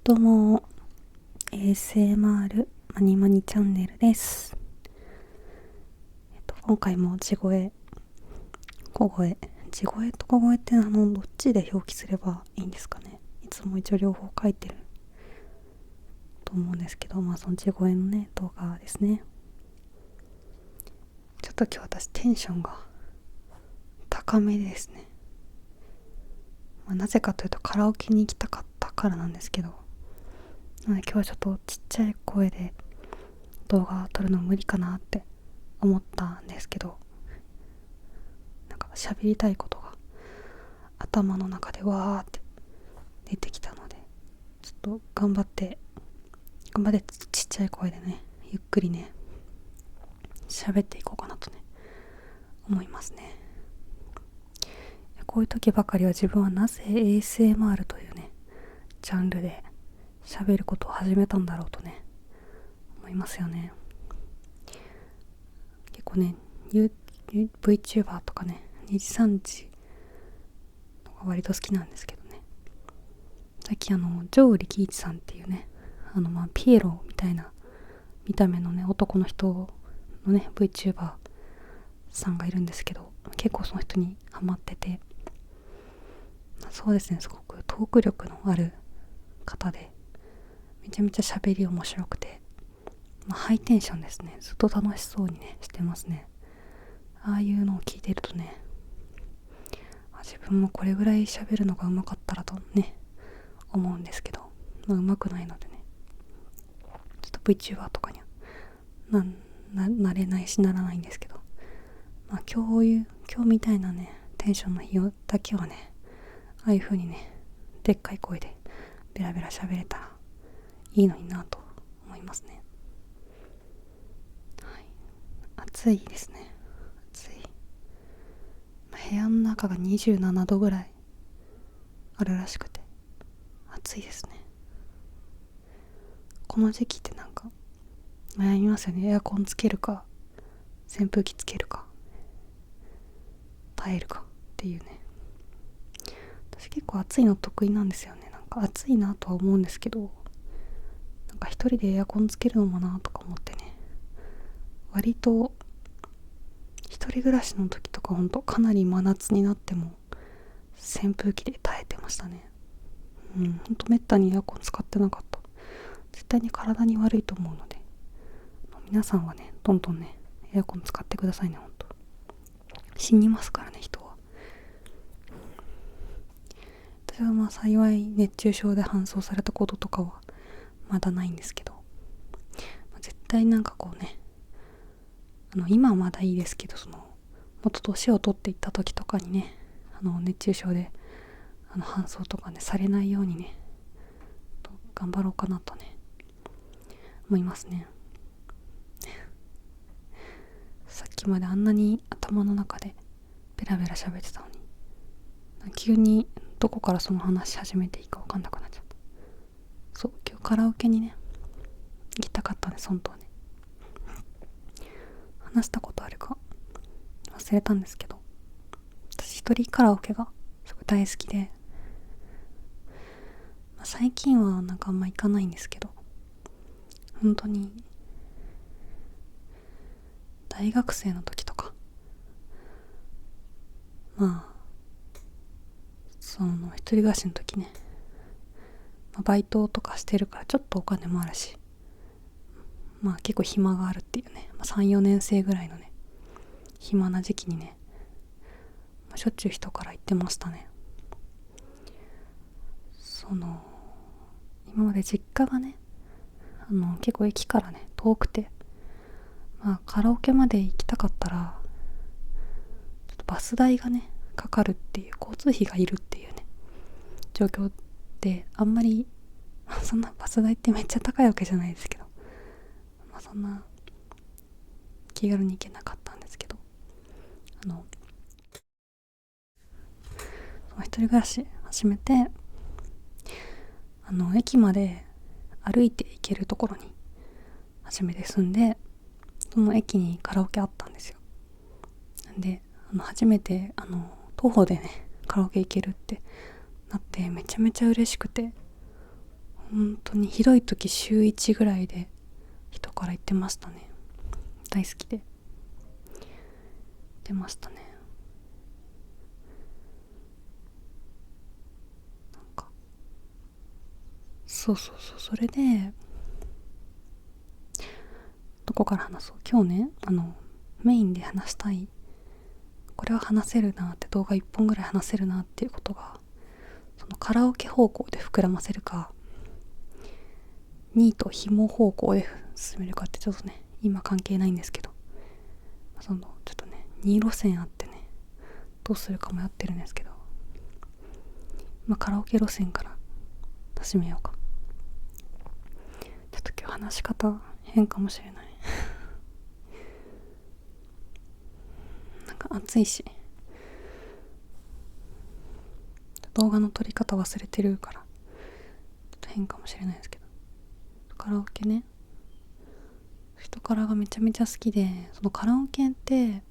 どうも ASMR マニマニチャンネルです。今回も地声、小声、地声と小声ってどっちで表記すればいいんですかね。いつも一応両方書いてると思うんですけど、その地声のね動画ですね。ちょっと今日私テンションが高めですね。なぜかというとカラオケに行きたかったからなんですけど、今日はちょっとちっちゃい声で動画撮るの無理かなって思ったんですけど、喋りたいことが頭の中でわーって出てきたので、ちょっと頑張ってちっちゃい声でね、ゆっくりね喋っていこうかなとね思いますね。こういう時ばかりは自分はなぜ ASMR というねジャンルで喋ることを始めたんだろうとね思いますよね。結構ね VTuber とかね2時3時のが割と好きなんですけどね、さっき城力一さんっていうねピエロみたいな見た目のね男の人のね VTuber さんがいるんですけど、結構その人にハマってて、そうですね、すごくトーク力のある方でめちゃめちゃ喋り面白くて、ハイテンションですね。ずっと楽しそうにねしてますね。ああいうのを聞いてるとね、自分もこれぐらい喋るのが上手かったらとね思うんですけど、上手くないのでね、ちょっと VTuber とかにはなれないしならないんですけど、今日みたいなねテンションの日だけはね、ああいう風にねでっかい声でベラベラ喋れたらいいのになと思いますね。はい、暑いですね。暑い。部屋の中が27度ぐらいあるらしくて暑いですね。この時期って悩みますよね。エアコンつけるか扇風機つけるか耐えるかっていうね。私結構暑いの得意なんですよね。暑いなとは思うんですけど、一人でエアコンつけるのもなとか思ってね、割と一人暮らしの時とかかなり真夏になっても扇風機で耐えてましたね。めったにエアコン使ってなかった。絶対に体に悪いと思うので、皆さんはねどんどんねエアコン使ってくださいね。死にますからね、人は。私は幸い熱中症で搬送されたこととかはまだないんですけど、絶対今はまだいいですけど、もっと年を取っていった時とかにね、熱中症で搬送とかねされないようにね頑張ろうかなとね思いますね。さっきまであんなに頭の中でベラベラ喋ってたのに、急にどこからその話し始めていいか分かんなくなっちゃった。そう、今日カラオケにね行きたかったんです。本当はね、話したことあるか忘れたんですけど、私一人カラオケがすごい大好きで、最近はあんま行かないんですけど、本当に大学生の時とか、その一人暮らしの時ね、バイトとかしてるからちょっとお金もあるし、結構暇があるっていうね、3、4年生ぐらいのね暇な時期にね、しょっちゅう人から言ってましたね。今まで実家がね結構駅からね遠くて、カラオケまで行きたかったらちょっとバス代がねかかるっていう、交通費がいるっていうね状況で、あんまりそんなバス代ってめっちゃ高いわけじゃないですけど、そんな気軽に行けなかったんですけど、一人暮らし始めて、駅まで歩いて行けるところに初めて住んで、その駅にカラオケあったんですよ。で初めて徒歩でねカラオケ行けるってなってめちゃめちゃ嬉しくて、本当にひどい時週1ぐらいで人から言ってましたね。大好きで出ましたね。なんかそう、それでどこから話そう。今日ね、メインで話したい、これは話せるなって、動画1本ぐらい話せるなっていうことが、そのカラオケ方向で膨らませるか、ニート紐方向で進めるかってちょっとね、今関係ないんですけど、ちょっとね、2路線あってね、どうするかもやってるんですけど、カラオケ路線から始めようか。ちょっと今日話し方変かもしれない。なんか暑いし、動画の撮り方忘れてるからちょっと変かもしれないですけど、カラオケね、人からがめちゃめちゃ好きで、そのカラオケって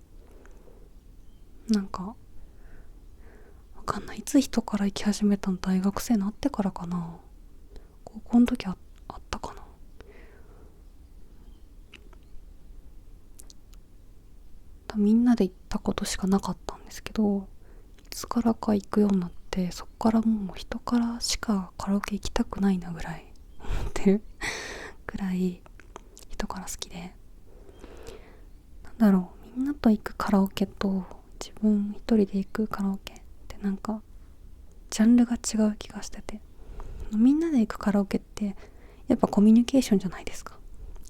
なんかわかんない、いつ人から行き始めたの、大学生になってからかな、高校の時あったかな。みんなで行ったことしかなかったんですけど、いつからか行くようになって、そっからもう人からしかカラオケ行きたくないなぐらい思ってるぐらい人から好きで、なんだろう、みんなと行くカラオケと自分一人で行くカラオケってなんかジャンルが違う気がしてて、みんなで行くカラオケってやっぱコミュニケーションじゃないですか。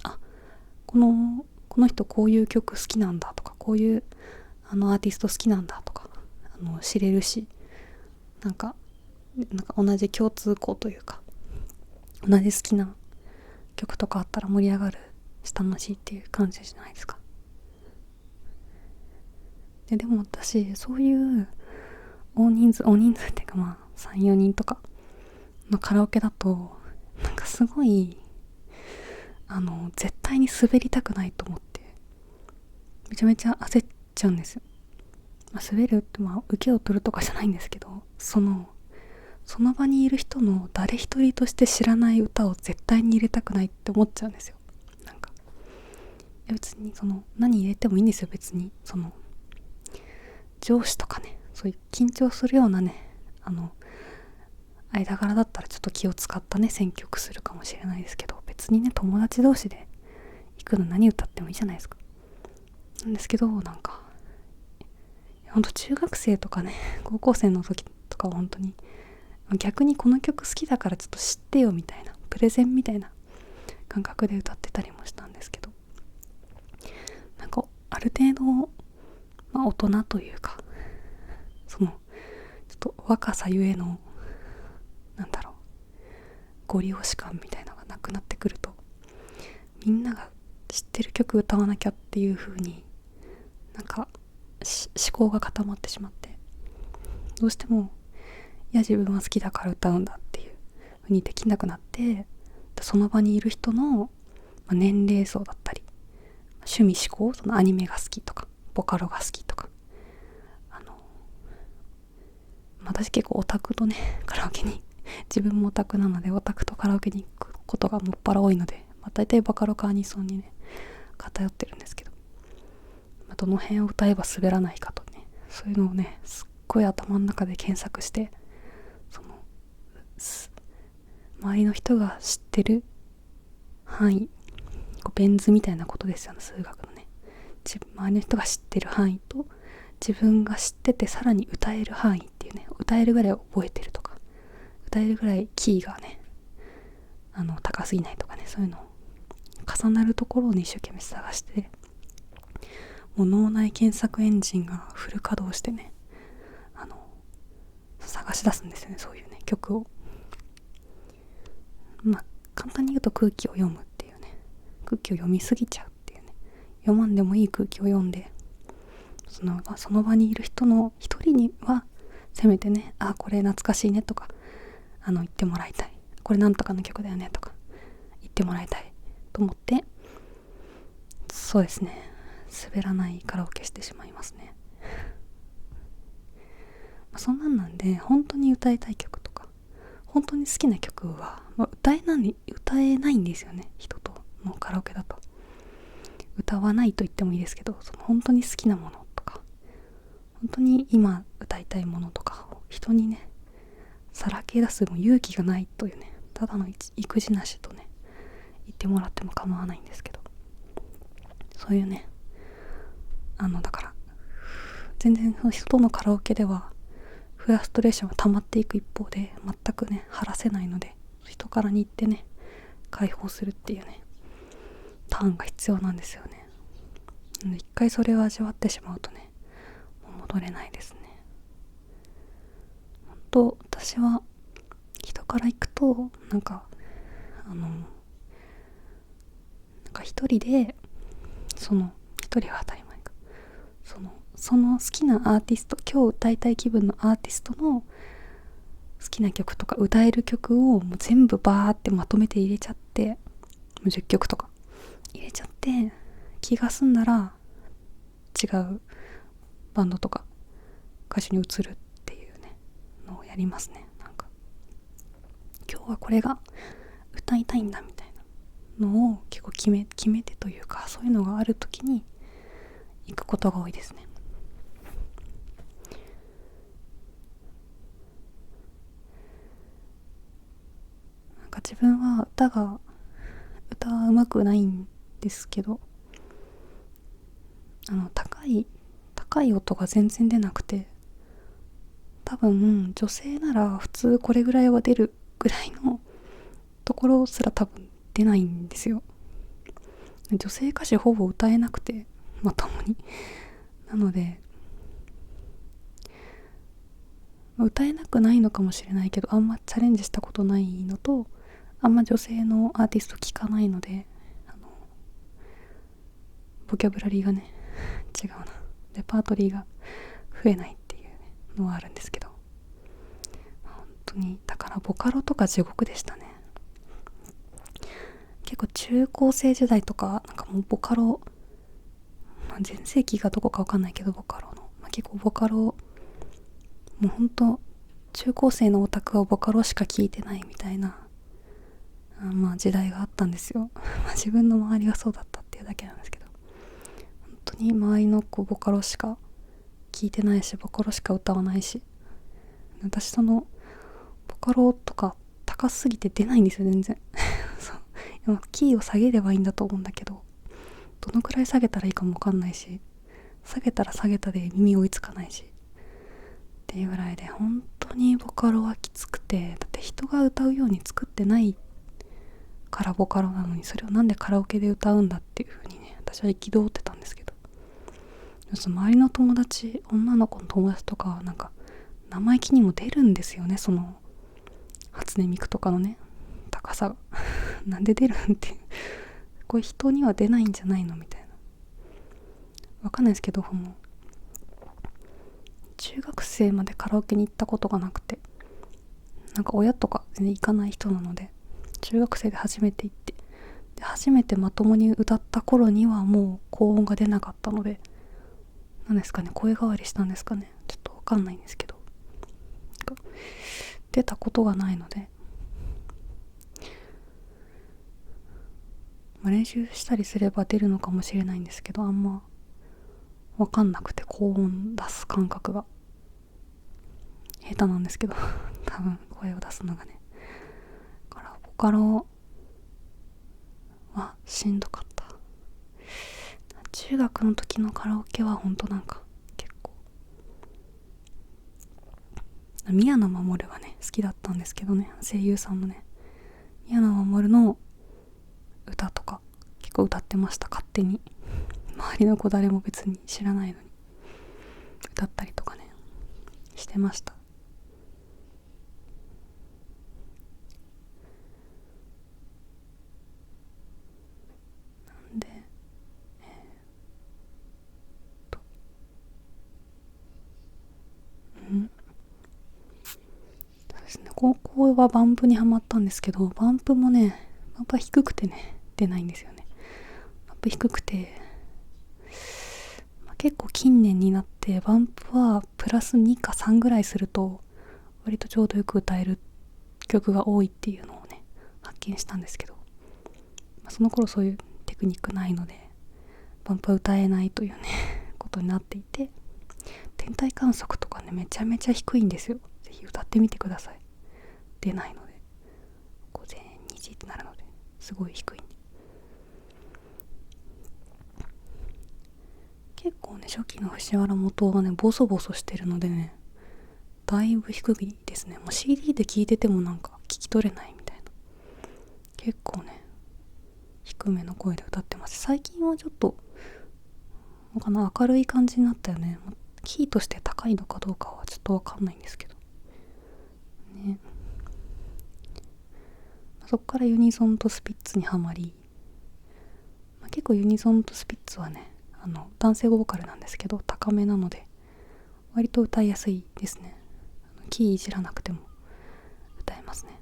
あ、この人こういう曲好きなんだとか、こういうアーティスト好きなんだとか知れるし、なんか同じ共通項というか、同じ好きな曲とかあったら盛り上がるし楽しいっていう感じじゃないですか。でも私そういう大人数っていうか3、4人とかのカラオケだとなんかすごい絶対に滑りたくないと思ってめちゃめちゃ焦っちゃうんですよ。滑るって受けを取るとかじゃないんですけど、その場にいる人の誰一人として知らない歌を絶対に入れたくないって思っちゃうんですよ。なんか別に何入れてもいいんですよ。別に上司とかね、そういう緊張するようなね、間柄だったらちょっと気を使ったね選曲するかもしれないですけど、別にね友達同士で行くの何歌ってもいいじゃないですか。なんですけど、なんかほんと中学生とかね高校生の時とかは本当に逆にこの曲好きだからちょっと知ってよみたいな、プレゼンみたいな感覚で歌ってたりもしたんですけど、なんかある程度、大人というか、ちょっと若さゆえのご利用し感みたいなのがなくなってくると、みんなが知ってる曲歌わなきゃっていう風になんか思考が固まってしまって、どうしても自分は好きだから歌うんだっていう風にできなくなって、その場にいる人の年齢層だったり趣味思考、アニメが好きとかボカロが好きとか、私結構オタクとねカラオケに自分もオタクなのでオタクとカラオケに行くことがもっぱら多いので、大体ボカロかアニソンにね偏ってるんですけど、どの辺を歌えば滑らないかとね、そういうのをねすっごい頭の中で検索して、周りの人が知ってる範囲、ベン図みたいなことですよね、数学のね。周りの人が知ってる範囲と自分が知っててさらに歌える範囲っていうね、歌えるぐらい覚えてるとか、歌えるぐらいキーがね高すぎないとかね、そういうのを重なるところをね一生懸命探して、もう脳内検索エンジンがフル稼働してね探し出すんですよね、そういうね曲を。簡単に言うと空気を読むっていうね、空気を読みすぎちゃうっていうね、読まんでもいい空気を読んで、その場にいる人の一人にはせめてね、これ懐かしいねとか言ってもらいたい、これなんとかの曲だよねとか言ってもらいたいと思って、そうですね、滑らないカラオケしてしまいますね。そんなんで本当に歌いたい曲とか本当に好きな曲は、歌えないんですよね。人とのカラオケだと歌わないと言ってもいいですけど、その本当に好きなものとか、本当に今歌いたいものとかを人にねさらけ出す勇気がないというね、ただの育児なしとね言ってもらっても構わないんですけど、そういうね、だから全然その人とのカラオケではフラストレーションが溜まっていく一方で、全くね晴らせないので、人からに行ってね解放するっていうねターンが必要なんですよね。一回それを味わってしまうとね、もう戻れないですね。本当私は人から行くとなんか一人で、一人は当たり前か、その好きなアーティスト、今日歌いたい気分のアーティストの好きな曲とか歌える曲をもう全部バーってまとめて入れちゃって、もう10曲とか入れちゃって、気が済んだら違うバンドとか歌手に移るっていうねのをやりますね。なんか今日はこれが歌いたいんだみたいなのを結構決めてというか、そういうのがある時に行くことが多いですね。なんか自分は歌はうまくないんですけど、高い音が全然出なくて、多分女性なら普通これぐらいは出るぐらいのところすら多分出ないんですよ。女性歌手ほぼ歌えなくて、まともに。なので歌えなくないのかもしれないけど、あんまチャレンジしたことないのと、あんま女性のアーティスト聞かないので、ボキャブラリーがね違うな、レパートリーが増えないっていう、ね、のはあるんですけど、本当にだからボカロとか地獄でしたね。結構中高生時代とかなんかもうボカロ、全盛期がどこかわかんないけどボカロの、結構ボカロ、もうほんと中高生のオタクはボカロしか聴いてないみたいな時代があったんですよ。自分の周りがそうだったっていうだけなんですけど、本当に周りの子ボカロしか聴いてないし、ボカロしか歌わないし、私ボカロとか高すぎて出ないんですよ全然。そうキーを下げればいいんだと思うんだけど、どのくらい下げたらいいかも分かんないし、下げたら下げたで耳追いつかないしっていうぐらいで、本当にボカロはきつくて、だって人が歌うように作ってないからボカロなのに、それをなんでカラオケで歌うんだっていう風にね、私は憤ってたんですけど、その周りの友達、女の子の友達とかはなんか生意気にも出るんですよね、その初音ミクとかのね高さがなんで出るんっていう、これ人には出ないんじゃないのみたいな、わかんないですけど、もう中学生までカラオケに行ったことがなくて、なんか親とか全然行かない人なので、中学生で初めて行って、で初めてまともに歌った頃にはもう高音が出なかったので、何ですかね、声変わりしたんですかね、ちょっとわかんないんですけど、出たことがないので、練習したりすれば出るのかもしれないんですけど、あんまわかんなくて、高音出す感覚が下手なんですけど多分声を出すのがね、だからボカロはしんどかった。中学の時のカラオケはほんとなんか結構、宮野真守はね好きだったんですけどね、声優さんのね宮野真守の歌とか結構歌ってました、勝手に。周りの子誰も別に知らないのに歌ったりとかねしてました。なんでそうですね、高校はバンプにハマったんですけど、バンプは低くてね出ないんですよね。バンプ低くて、結構近年になってバンプはプラス2か3ぐらいすると割とちょうどよく歌える曲が多いっていうのをね発見したんですけど、その頃そういうテクニックないのでバンプは歌えないというねことになっていて、天体観測とかねめちゃめちゃ低いんですよ。ぜひ歌ってみてください。出ないので、午前2時ってなるのですごい低いんで、結構ね初期の藤原元がねボソボソしてるのでね、だいぶ低いですね。もう CD で聴いててもなんか聞き取れないみたいな、結構ね低めの声で歌ってます。最近はちょっと明るい感じになったよね。キーとして高いのかどうかはちょっとわかんないんですけどね。そっからユニゾンとスピッツにはまり、結構ユニゾンとスピッツはね男性ボーカルなんですけど高めなので割と歌いやすいですね。キーいじらなくても歌えますね。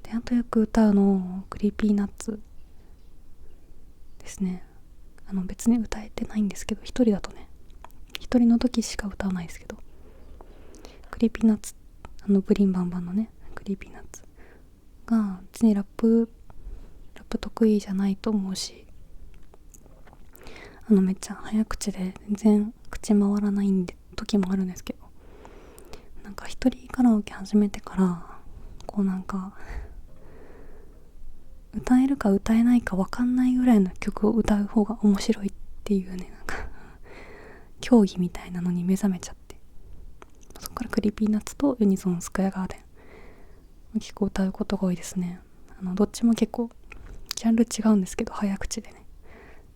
であとよく歌うのクリーピーナッツですね。別に歌えてないんですけど、一人だとね、一人の時しか歌わないですけど、クリーピーナッツ、ブリンバンバンのねクリーピーナッツが別にラップ得意じゃないと思うし、めっちゃ早口で全然口回らない時もあるんですけど、なんか一人カラオケ始めてからこうなんか歌えるか歌えないか分かんないぐらいの曲を歌う方が面白いっていうね、なんか競技みたいなのに目覚めちゃって、そこからクリーピーナッツとユニゾンスクエアガーデン結構歌うことが多いですね。どっちも結構ジャンル違うんですけど早口でね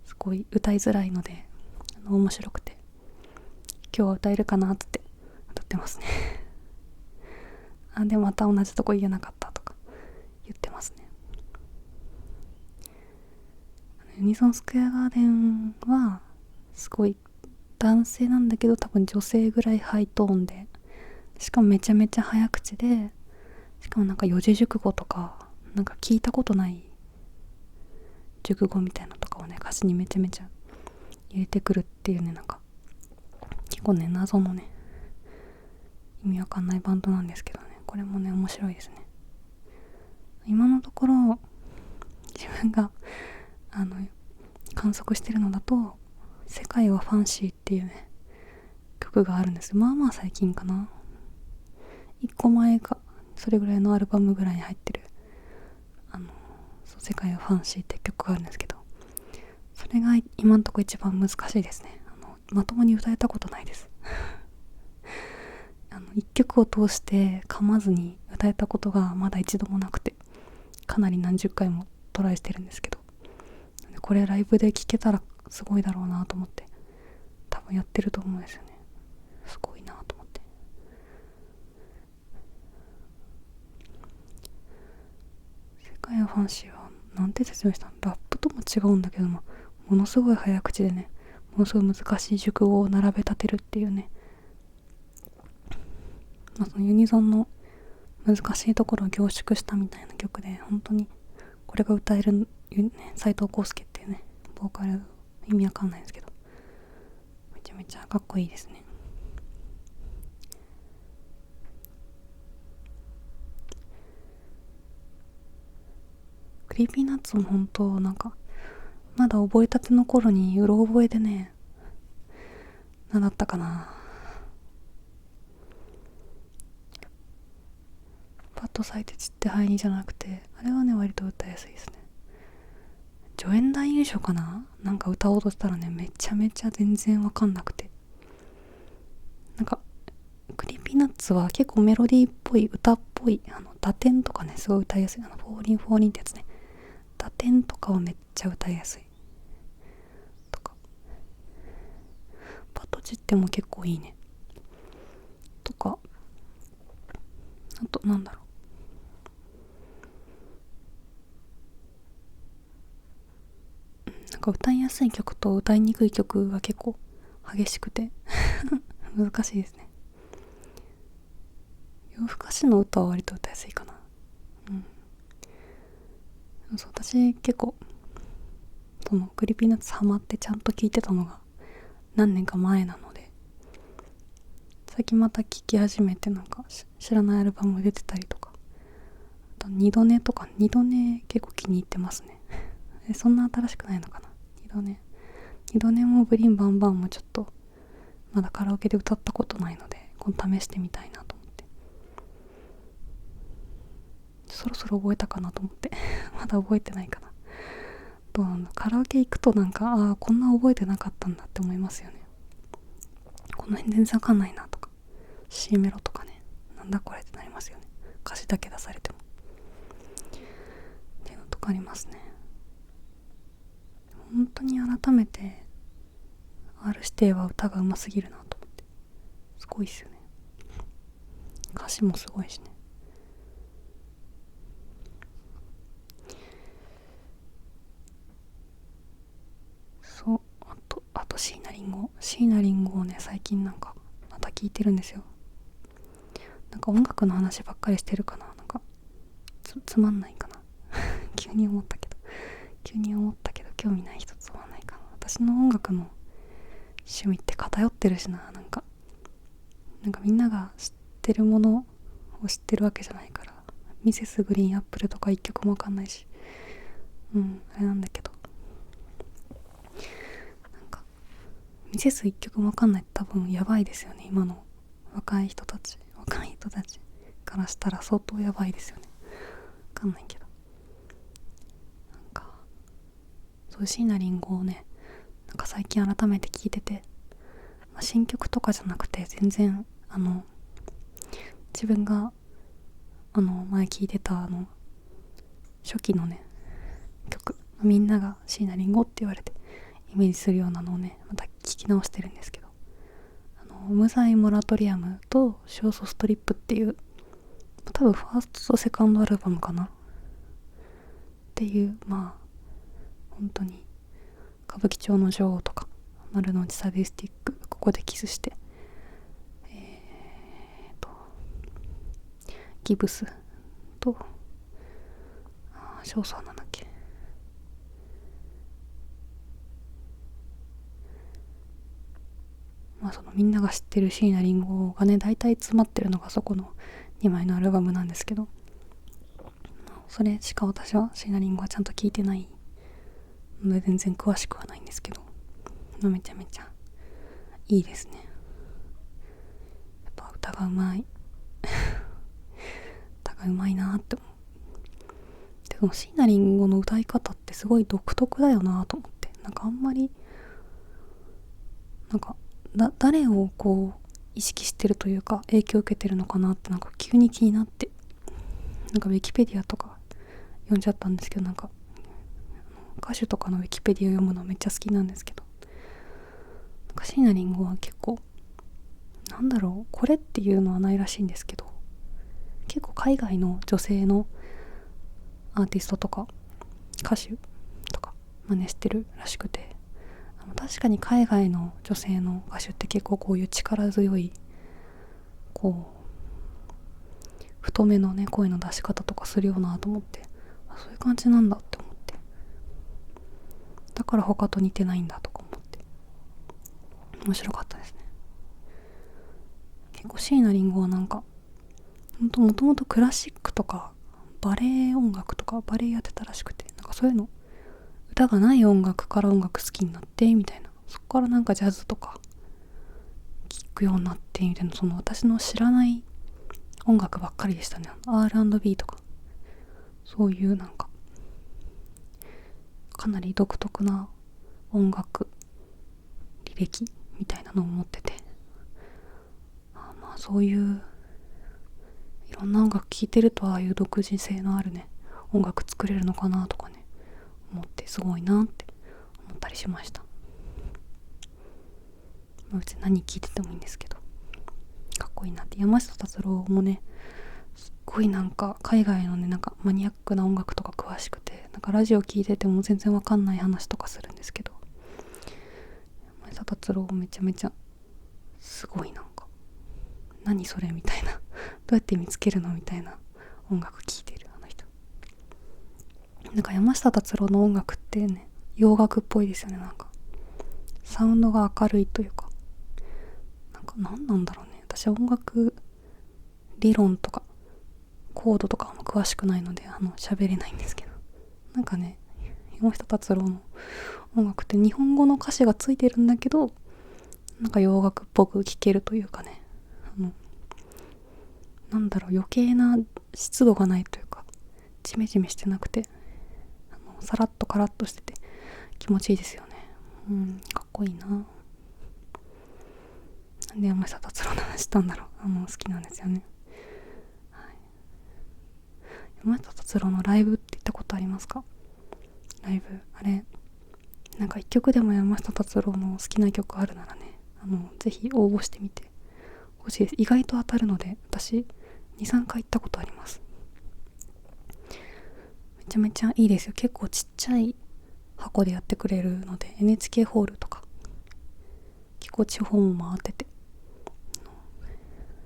すごい歌いづらいので面白くて、今日は歌えるかなって歌ってますねでまた同じとこ言えなかったとか言ってますね。ユニゾンスクエアガーデンはすごい男性なんだけど多分女性ぐらいハイトーンで、しかもめちゃめちゃ早口で、しかもなんか四字熟語とかなんか聞いたことない熟語みたいなのとかをね歌詞にめちゃめちゃ入れてくるっていうね、なんか結構ね謎のね意味わかんないバンドなんですけどね、これもね面白いですね。今のところ自分が観測してるのだと世界はファンシーっていうね曲があるんです。まあまあ最近かな、1個前かそれぐらいのアルバムぐらいに入ってるそう世界はファンシーって曲があるんですけど、それが今んとこ一番難しいですね。まともに歌えたことないです一曲を通して噛まずに歌えたことがまだ一度もなくて、かなり何十回もトライしてるんですけど、これライブで聴けたらすごいだろうなと思って多分やってると思うんですよね。すごいなと思って。世界はファンシーはなんて説明したの、ラップとも違うんだけども、ものすごい早口でね、ものすごい難しい熟語を並べ立てるっていうね、そのユニゾンの難しいところを凝縮したみたいな曲で、本当にこれが歌える斉藤康介っていうねボーカル意味わかんないですけどめちゃめちゃかっこいいですね。クリーピーナッツも本当なんかまだ覚えたての頃にうろ覚えでね、何だったかな、パッと咲いて散って灰にじゃなくて、あれはね割と歌いやすいですね。助演男優賞かな、なんか歌おうとしたらねめちゃめちゃ全然わかんなくて、なんかクリーピーナッツは結構メロディーっぽい歌っぽい打点とかねすごい歌いやすい、フォーリンフォーリンってやつね、打点とかはめっちゃ歌いやすいとか、パトチっても結構いいねとか、あとなんだろう、なんか歌いやすい曲と歌いにくい曲が結構激しくて難しいですね。夜更かしの歌は割と歌いやすいかな。そう、私結構そのクリーピーナッツハマってちゃんと聴いてたのが何年か前なので、最近また聴き始めて、なんか知らないアルバム出てたりとか、あと二度寝とか、二度寝結構気に入ってますね。そんな新しくないのかな、二度寝もブリンバンバンもちょっとまだカラオケで歌ったことないので、今度試してみたいなと思って、そろそろ覚えたかなと思ってまだ覚えてないかな。どうなんだ、カラオケ行くとなんか、ああこんな覚えてなかったんだって思いますよね。この辺全然わかんないなとか、 C メロとかね、なんだこれってなりますよね、歌詞だけ出されてもっていうのとかありますね。本当に改めて R 指定は歌がうますぎるなと思って、すごいっすよね。歌詞もすごいしね。そう、あと椎名林檎をね、最近なんかまた聞いてるんですよ。なんか音楽の話ばっかりしてるかな、なんかつまんないかな急に思ったけど興味ない人つまんないかな。私の音楽の趣味って偏ってるしな、なんかみんなが知ってるものを知ってるわけじゃないから、ミセスグリーンアップルとか一曲もわかんないし、あれなんだけど、なんかミセス一曲もわかんないって多分やばいですよね。今の若い人たちからしたら相当やばいですよね。わかんないけど、なんかそう、椎名林檎をね、なんか最近改めて聴いてて、新曲とかじゃなくて全然自分が前聴いてた初期のね曲、みんなが椎名林檎って言われてイメージするようなのをね、また聴き直してるんですけど、無罪モラトリアムと勝訴ストリップっていう、多分ファーストセカンドアルバムかなっていう、まあ本当に歌舞伎町の女王とか丸の内サディスティック、ここでキスして、ギブスと勝訴はなんだっけ、そのみんなが知ってる椎名林檎がね大体詰まってるのがそこの2枚のアルバムなんですけど、それしか私は椎名林檎はちゃんと聴いてないので全然詳しくはないんですけど、めちゃめちゃいいですね。やっぱ歌がうまい歌がうまいなって思う。でも椎名林檎の歌い方ってすごい独特だよなと思って、なんかあんまりなんか誰をこう意識してるというか影響を受けてるのかなって、なんか急に気になって、なんかウィキペディアとか読んじゃったんですけど、なんか歌手とかのウィキペディア読むのめっちゃ好きなんですけど、なんか椎名林檎は結構なんだろう、これっていうのはないらしいんですけど、結構海外の女性のアーティストとか歌手とか真似してるらしくて、確かに海外の女性の歌手って結構こういう力強いこう太めのね声の出し方とかするよなと思って、そういう感じなんだって思って、だから他と似てないんだとか思って面白かったですね。結構椎名林檎はなんかもともとクラシックとかバレエ音楽とかバレエやってたらしくて、なんかそういうの歌がない音楽から音楽好きになってみたいな、そこからなんかジャズとか聴くようになってみたいな、その私の知らない音楽ばっかりでしたね。R&B とかそういうなんかかなり独特な音楽履歴みたいなのを持ってて、そういういろんな音楽聴いてると、ああいう独自性のあるね音楽作れるのかなとかね思って、すごいなって思ったりしました。別に何聴いててもいいんですけど、かっこいいなって。山下達郎もねすっごいなんか海外のねなんかマニアックな音楽とか詳しくて、なんかラジオ聴いてても全然わかんない話とかするんですけど、山下達郎めちゃめちゃすごい、なんか何それみたいなどうやって見つけるのみたいな音楽聴いてるあの人。なんか山下達郎の音楽ってね洋楽っぽいですよね。なんかサウンドが明るいというか、なんか何なんだろうね、私私音楽理論とかコードとかも詳しくないので喋れないんですけど、なんかね、山下達郎の音楽って日本語の歌詞がついてるんだけど、なんか洋楽っぽく聴けるというかね、なんだろう、余計な湿度がないというか、ジメジメしてなくて、さらっとカラッとしてて気持ちいいですよね。かっこいいな。なんで山下達郎の話したんだろう。好きなんですよね。はい、山下達郎のライブって行ったことありますか？ライブ、あれ、なんか一曲でも山下達郎の好きな曲あるならね、ぜひ応募してみてほしいです。意外と当たるので、私2、3回行ったことあります。めちゃめちゃいいですよ。結構ちっちゃい箱でやってくれるので、 NHK ホールとか結構地方も回ってて、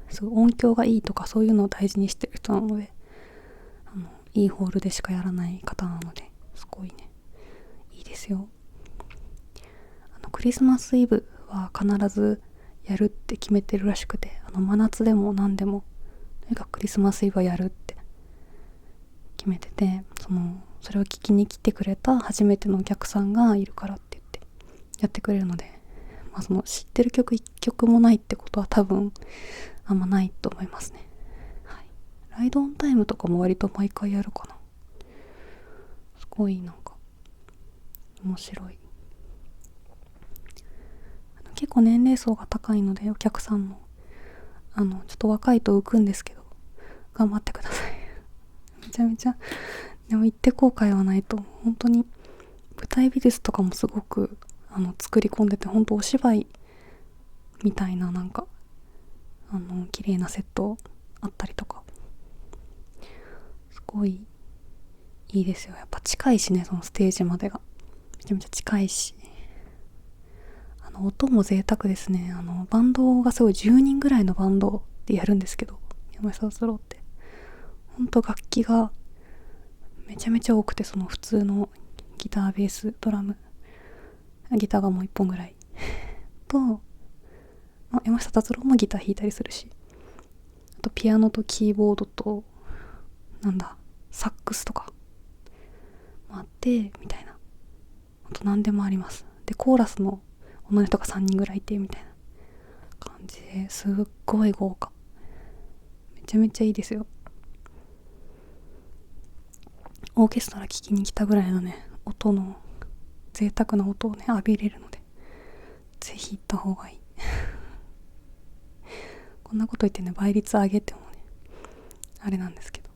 すごい音響がいいとかそういうのを大事にしてる人なので、いいホールでしかやらない方なので、すごいね、いいですよ。クリスマスイブは必ずやるって決めてるらしくて、真夏でも何でもとにかくクリスマスイブはやるって決めてて、それを聞きに来てくれた初めてのお客さんがいるからって言ってやってくれるので、知ってる曲1曲もないってことは多分あんまないと思いますね。はい、ライドオンタイムとかも割と毎回やるかな。すごいなんか面白い。結構年齢層が高いので、お客さんもちょっと若いと浮くんですけど、頑張ってください。めちゃめちゃ、でも行って後悔はないと。本当に舞台美術とかもすごく作り込んでて、本当お芝居みたいな、なんか綺麗なセットあったりとか、すごいいいですよ。やっぱ近いしね、そのステージまでがめちゃめちゃ近いし、音も贅沢ですね。バンドがすごい10人ぐらいのバンドでやるんですけど、山下達郎ってほんと楽器がめちゃめちゃ多くて、その普通のギター、ベース、ドラム、ギターがもう1本ぐらいと、山下達郎もギター弾いたりするし、あとピアノとキーボードとサックスとかもあってみたいな、あと何でもあります。でコーラスの女の人が3人ぐらいいてみたいな感じで、すっごい豪華、めちゃめちゃいいですよ。オーケストラ聴きに来たぐらいのね、音の贅沢な音をね浴びれるので、ぜひ行った方がいい。こんなこと言ってね、倍率上げてもねあれなんですけど、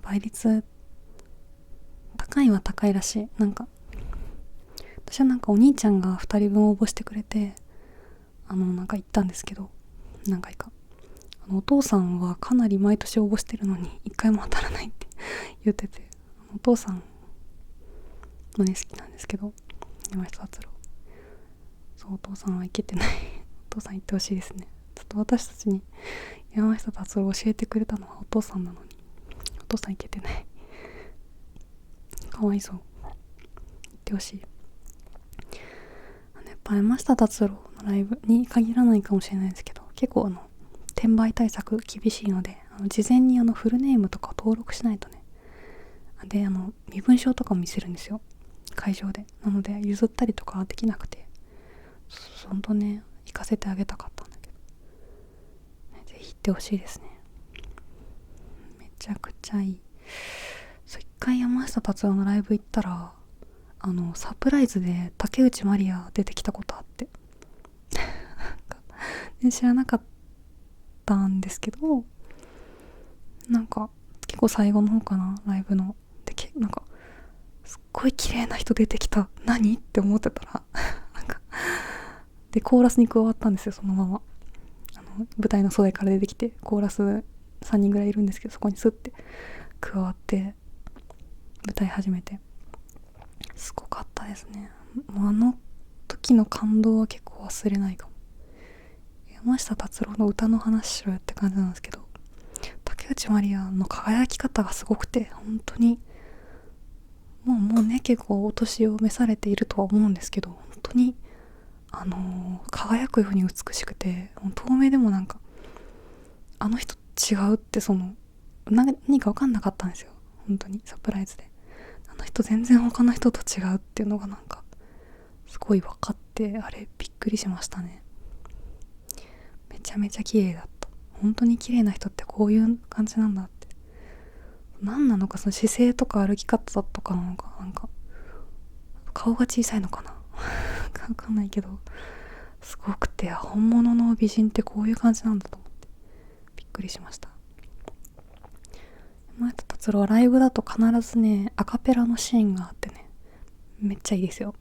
倍率高いは高いらしい。私はお兄ちゃんが2人分応募してくれて、行ったんですけど、何回かお父さんはかなり毎年応募してるのに1回も当たらないって言ってて、お父さんもね好きなんですけど、山下達郎、そうお父さんは行けてない。お父さん行ってほしいですね。ちょっと私たちに山下達郎を教えてくれたのはお父さんなのに、お父さん行けてない。かわいそう。行ってほしい。やっぱ山下達郎のライブに限らないかもしれないですけど、結構転売対策厳しいので、事前にフルネームとか登録しないとね。で身分証とかも見せるんですよ、会場で。なので譲ったりとかはできなくて、ほんとね行かせてあげたかったんだけど、ぜひ行ってほしいですね。めちゃくちゃいい。一回山下達郎のライブ行ったら、サプライズで竹内まりや出てきたことあってで知らなかったんですけど、結構最後の方かな、ライブのですっごい綺麗な人出てきた、何って思ってたらでコーラスに加わったんですよ、そのまま。舞台の袖から出てきて、コーラス3人ぐらいいるんですけど、そこにスッて加わって舞台始めて、すごかったですね。もう時の感動は結構忘れないかも。山下達郎の歌の話しろよって感じなんですけど、竹内まりやの輝き方がすごくて、本当にもうね、結構お年を召されているとは思うんですけど、本当に輝くように美しくて、透明でもなんかあの人違うって、何か分かんなかったんですよ。本当にサプライズで、あの人全然他の人と違うっていうのがなんかすごい分かって、あれびっくりしましたね。めちゃめちゃ綺麗だった。本当に綺麗な人ってこういう感じなんだって。何なのか、その姿勢とか歩き方とかなのか、なんか顔が小さいのかなわかんないけど、すごくて、本物の美人ってこういう感じなんだと思ってびっくりしました。山下達郎はライブだと必ずね、アカペラのシーンがあってね、めっちゃいいですよ。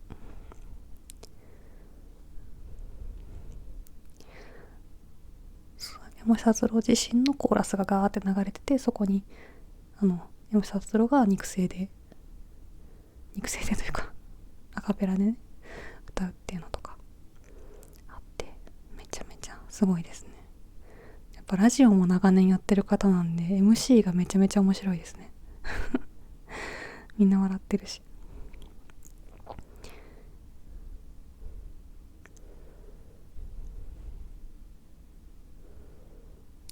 山下達郎自身のコーラスがガーって流れてて、そこに山下達郎が肉声でというかアカペラでね歌うっていうのとかあって、めちゃめちゃすごいですね。やっぱラジオも長年やってる方なんで MC がめちゃめちゃ面白いですねみんな笑ってるし。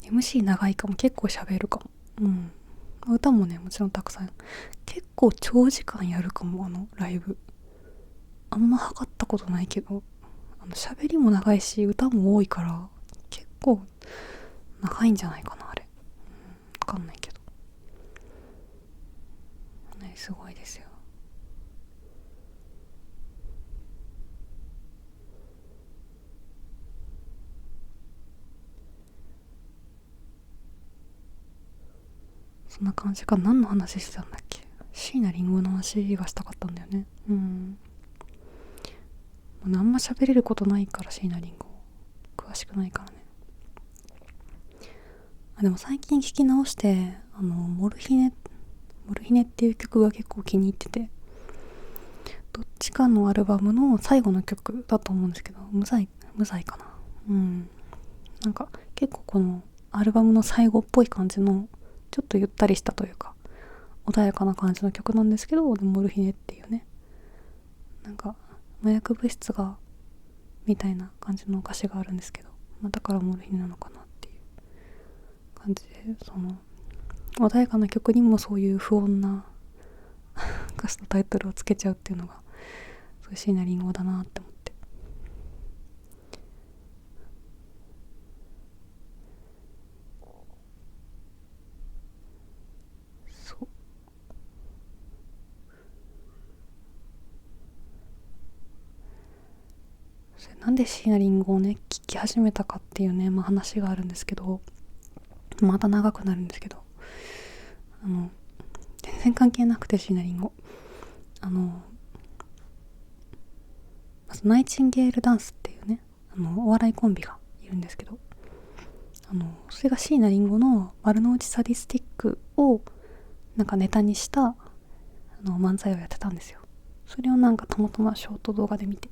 MC 長いかも。結構喋るかも。歌もね、もちろんたくさん。結構長時間やるかも、ライブ。あんま測ったことないけど、喋りも長いし歌も多いから、結構長いんじゃないかな、あれ。わかんないけどね、すごいですよ。そんな感じか。何の話してたんだっけ。椎名林檎の話がしたかったんだよね。あんま喋れることないから、椎名林檎詳しくないからね。でも最近聞き直して、モルヒネっていう曲が結構気に入ってて、どっちかのアルバムの最後の曲だと思うんですけど、無罪かな。なんか結構このアルバムの最後っぽい感じの、ちょっとゆったりしたというか穏やかな感じの曲なんですけど、モルヒネっていうね、なんか麻薬物質がみたいな感じの歌詞があるんですけど、だからモルヒネなのかなっていう感じで、穏やかな曲にもそういう不穏な歌詞のタイトルをつけちゃうっていうのが、そういう椎名林檎だなって思って。そうなんで椎名林檎をね聴き始めたかっていうね、話があるんですけど、また長くなるんですけど、全然関係なくて、椎名林檎、まずナイチンゲールダンスっていうね、お笑いコンビがいるんですけど、それが椎名林檎の丸の内サディスティックをなんかネタにした漫才をやってたんですよ。それをなんかたまたまショート動画で見て、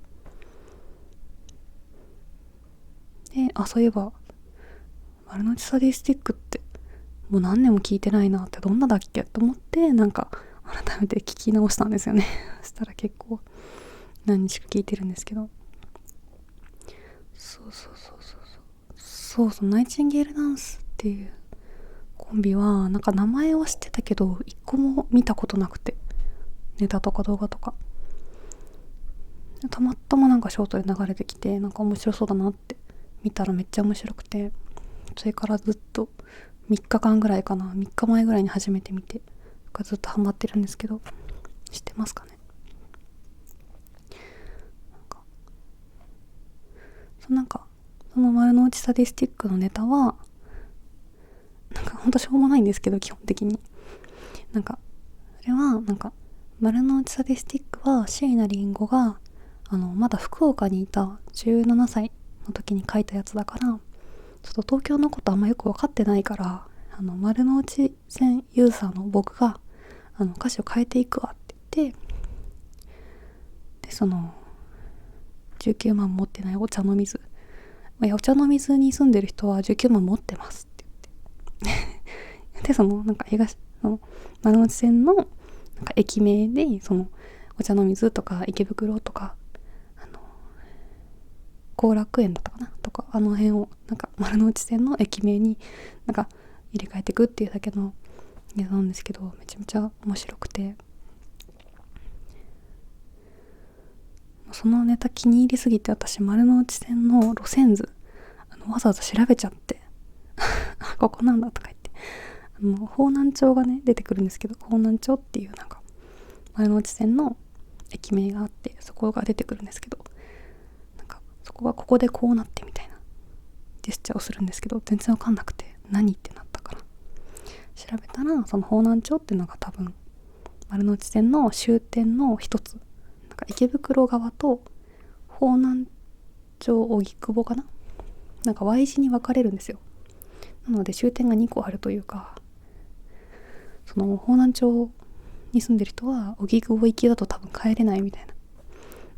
で、そういえば丸の内サディスティックってもう何年も聞いてないなって、どんなだっけと思って、なんか改めて聞き直したんですよねそしたら結構何日か聞いてるんですけど、そうナイチンゲールダンスっていうコンビはなんか名前は知ってたけど一個も見たことなくて、ネタとか動画とかたまたまなんかショートで流れてきて、なんか面白そうだなって見たらめっちゃ面白くて、それからずっと3日間ぐらいかな、3日前ぐらいに初めて見てずっとハマってるんですけど、知ってますかね。なんかその丸の内サディスティックのネタはなんかほんとしょうもないんですけど、基本的になんかそれはなんか丸の内サディスティックは椎名林檎がまだ福岡にいた17歳の時に書いたやつだから、ちょっと東京のことあんまよく分かってないから、丸の内線ユーザーの僕が歌詞を変えていくわって言って、で19万持ってないお茶の水、いやお茶の水に住んでる人は19万持ってますって言ってでなんか丸の内線のなんか駅名でそのお茶の水とか池袋とか後楽園だったかなとか、あの辺をなんか丸の内線の駅名になんか入れ替えていくっていうだけのネタなんですけど、めちゃめちゃ面白くて、そのネタ気に入りすぎて、私丸の内線の路線図わざわざ調べちゃってここなんだとか言って、方南町がね出てくるんですけど、方南町っていうなんか丸の内線の駅名があって、そこが出てくるんですけど、なんかそこがここでこうなってみたいなジェスチャーをするんですけど、全然わかんなくて何ってなったから調べたら、その方南町っていうのが多分丸の内線の終点の一つ、なんか池袋側と方南町荻窪かな、なんか Y 字に分かれるんですよ。なので終点が2個あるというか、その方南町に住んでる人は荻窪行きだと多分帰れないみたい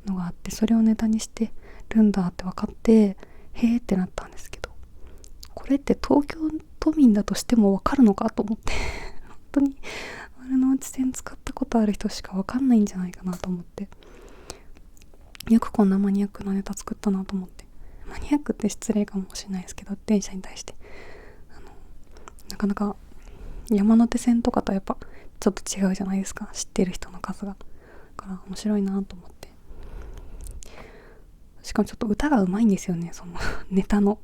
なのがあって、それをネタにしてるんだって分かって、へーってなったんですけど、これって東京都民だとしても分かるのかと思って本当に丸の内線使ったことある人しか分かんないんじゃないかなと思って、よくこんなマニアックなネタ作ったなと思って。マニアックって失礼かもしれないですけど、電車に対してなかなか山手線とかとやっぱちょっと違うじゃないですか、知ってる人の数が。だから面白いなと思って、しかもちょっと歌がうまいんですよね、そのネタの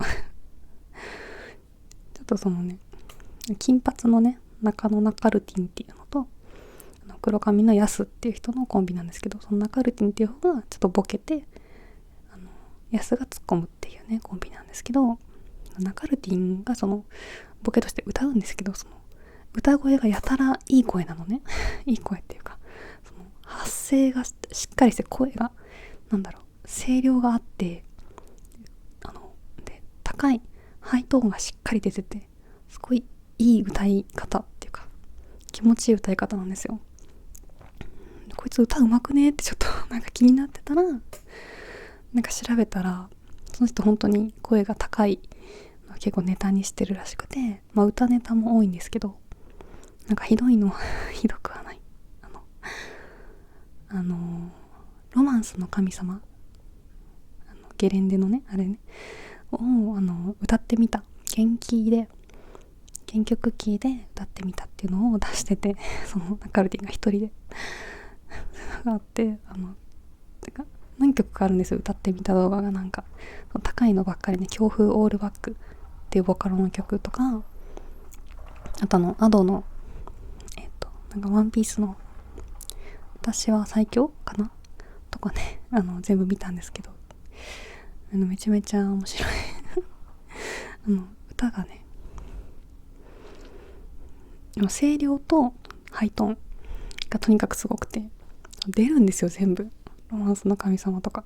ちょっとそのね、金髪のね中野ナカルティンっていうのと黒髪のヤスっていう人のコンビなんですけど、そのナカルティンっていう方がちょっとボケて、ヤスが突っ込むっていうねコンビなんですけど、ナカルティンがそのボケとして歌うんですけど、その歌声がやたらいい声なのねいい声っていうか、その発声がしっかりして、声がなんだろう、声量があって、で高いハイトーンがしっかり出てて、すごいいい歌い方っていうか気持ちいい歌い方なんですよ。こいつ歌うまくねってちょっとなんか気になってたら、なんか調べたらその人本当に声が高い、結構ネタにしてるらしくて、まあ歌ネタも多いんですけど、なんかひどいのひどくはない、ロマンスの神様、ゲレンデのねあれねを歌ってみた、原曲キーで歌ってみたっていうのを出してて、そのナカルティンが一人でがあって、てか何曲かあるんですよ、歌ってみた動画が。なんか高いのばっかりね、強風オールバックっていうボカロの曲とか、あとアドのなんかワンピースの私は最強かなとかね、全部見たんですけど、めちゃめちゃ面白い歌がね、声量とハイトーンがとにかくすごくて、出るんですよ全部。ロマンスの神様とか、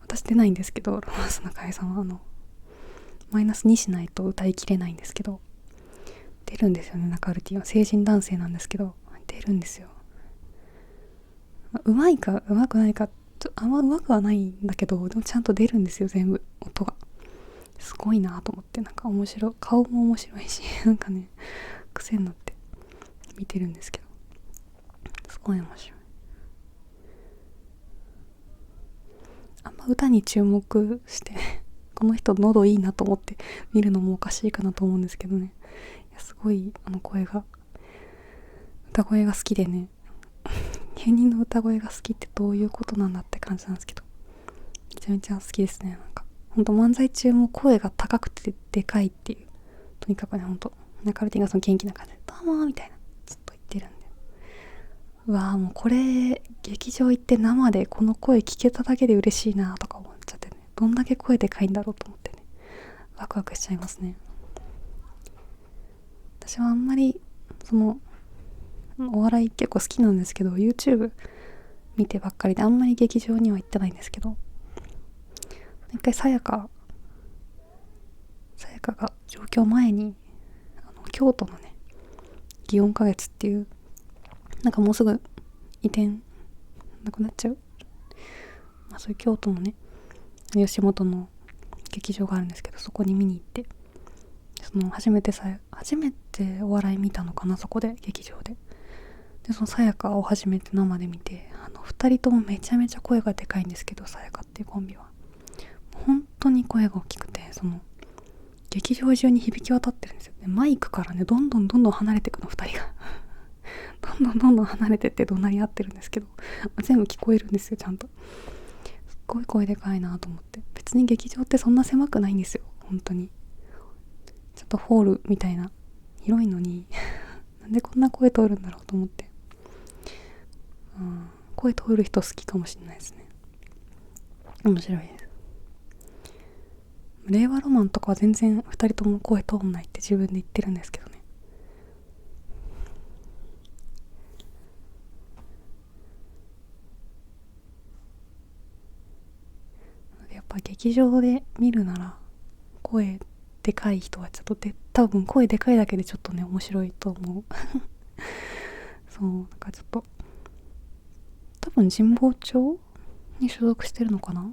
私出ないんですけど、ロマンスの神様マイナス2しないと歌いきれないんですけど、出るんですよね。ナカルティは成人男性なんですけど出るんですよ。うまいかうまくないかあんまうまくはないんだけど、でもちゃんと出るんですよ全部音が。すごいなと思って、なんか面白い、顔も面白いしなんかね癖になって見てるんですけど、すごい面白い。あんま歌に注目してこの人喉いいなと思って見るのもおかしいかなと思うんですけどね、いやすごい歌声が好きでね芸人の歌声が好きってどういうことなんだって感じなんですけど、めちゃめちゃ好きですね。なんかほんと漫才中も声が高くてでかいっていう、とにかくね、ほんとナカルティンがその元気な感じでどうもみたいなずっと言ってるんで、うわーもうこれ劇場行って生でこの声聞けただけで嬉しいなとか思っちゃってね、どんだけ声でかいんだろうと思ってね、ワクワクしちゃいますね。私はあんまりそのお笑い結構好きなんですけど、 YouTube 見てばっかりであんまり劇場には行ってないんですけど、一回さやかが上京前に京都のね祇園花月っていう、なんかもうすぐ移転なくなっちゃう、まあ、そういう京都のね吉本の劇場があるんですけど、そこに見に行って、初めてお笑い見たのかな、そこで劇場ででそのさやかを初めて生で見て、2人ともめちゃめちゃ声がでかいんですけど、さやかっていうコンビは本当に声が大きくて、その劇場中に響き渡ってるんですよ。でマイクからね、どんどん離れていくの、2人がどんどん離れてって怒鳴り合ってるんですけど、全部聞こえるんですよ、ちゃんと。すっごい声でかいなと思って。別に劇場ってそんな狭くないんですよ、本当に。ちょっとホールみたいな広いのになんでこんな声通るんだろうと思って、声通る人好きかもしれないですね。面白いです。令和ロマンとかは全然2人とも声通んないって自分で言ってるんですけどね。やっぱ劇場で見るなら声でかい人はちょっと多分声でかいだけでちょっとね面白いと思うそうなんかちょっと多分神保町に所属してるのかな、ナ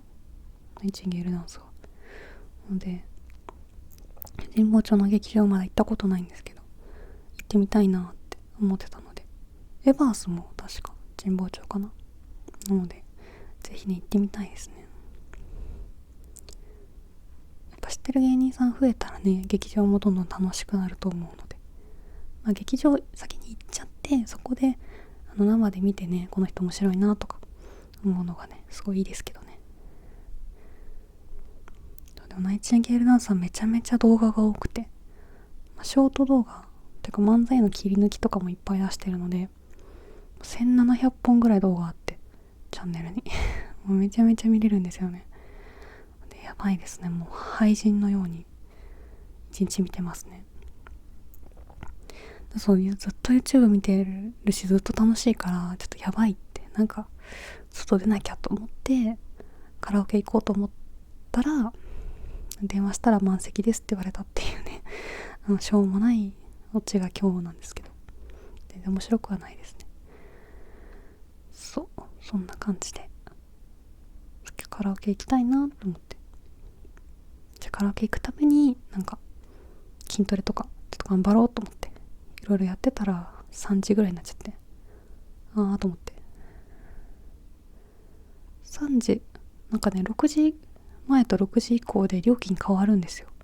イチンゲールダンスが。ので神保町の劇場まだ行ったことないんですけど、行ってみたいなって思ってたので、エバースも確か神保町かな。なのでぜひね行ってみたいですね。やっぱ知ってる芸人さん増えたらね、劇場もどんどん楽しくなると思うので、劇場先に行っちゃってそこで生で見てね、この人面白いなとか思うのがねすごいいいですけどね。でもナイチンゲールダンスはめちゃめちゃ動画が多くて、ショート動画てか漫才の切り抜きとかもいっぱい出してるので、1700本ぐらい動画あって、チャンネルにもうめちゃめちゃ見れるんですよね。でやばいですね、もう廃人のように一日見てますね。そういうずっと YouTube 見てるし、ずっと楽しいからちょっとやばいって、なんか外出なきゃと思ってカラオケ行こうと思ったら、電話したら満席ですって言われたっていうねしょうもないオチが今日なんですけど、全然面白くはないですね。そんな感じでカラオケ行きたいなと思って、じゃあカラオケ行くためになんか筋トレとかちょっと頑張ろうと思っていろいろやってたら3時ぐらいになっちゃって、と思って、3時なんかね、6時前と6時以降で料金変わるんですよ。だか